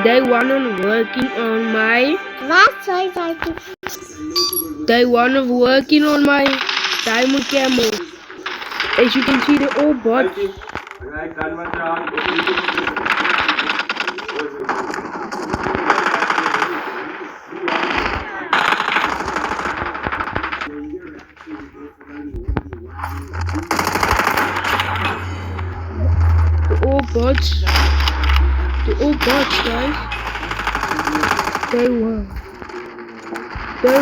Day one on working on my Day one of working on my diamond camel. As you can see, they're all bots. They're all bots. They're all bots, guys. Day one. Day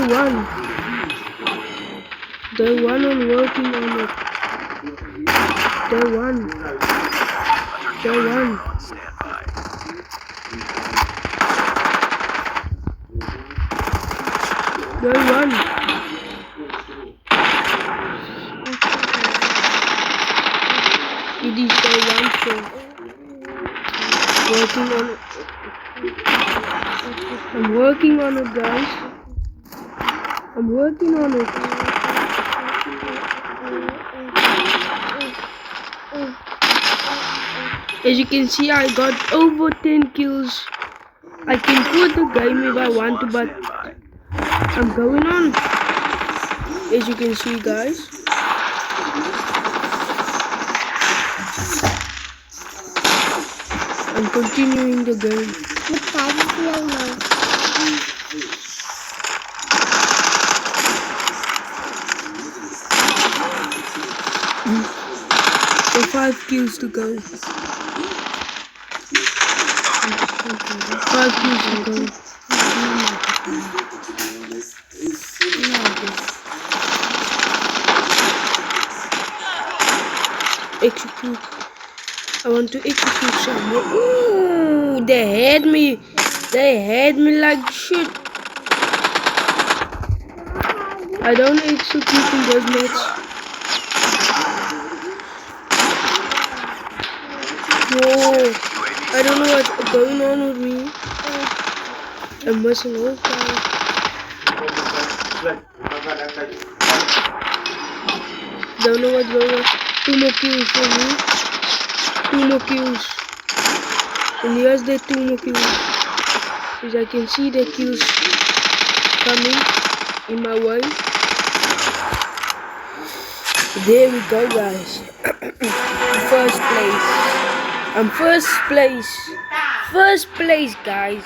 one on working on it. Day one. It is day one, so working on it. I'm working on it, guys. I'm working on it. As you can see, I got over 10 kills. I can quit the game if I want to, but I'm going on. As you can see, guys. I'm continuing the game. So 5 kills to go. 5 kills to go. Execute. I want to execute someone. Ooh, they had me. They had me like shit. I don't execute in those match. Whoa. I don't know what's going on with me. I'm missing all guys. Don't know what's going on. 2 more kills for me. 2 more kills. And here's the 2 more kills. As I can see the kills coming in my way. There we go, guys. First place. I'm first place. First place, guys.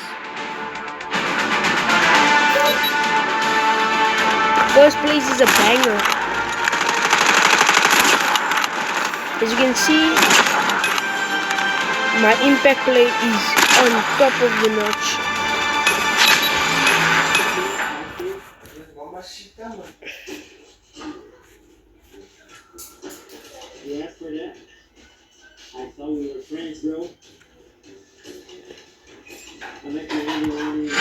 First place is a banger. As you can see, my impact play is on top of the notch. Yeah, for that. I thought we were friends, bro. I met you earlier.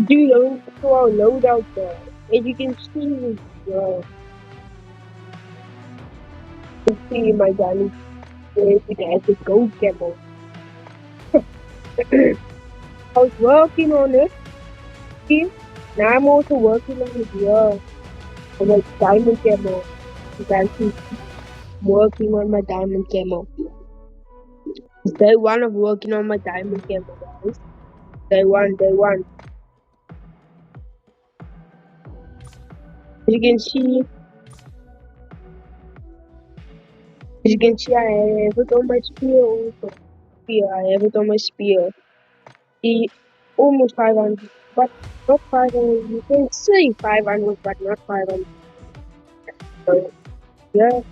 Dude, I'm to our loadout there. As you can see, see my gun. It has a gold camel. I was working on it. See? Now I'm also working on it here. On my diamond camel. You guys see, working on my diamond camel. Day one of working on my diamond camel, guys. Day one. As you can see, I have it on my spear also. I have it on my spear. The almost 500, but not 500. You can say 500, but not 500. So, yeah.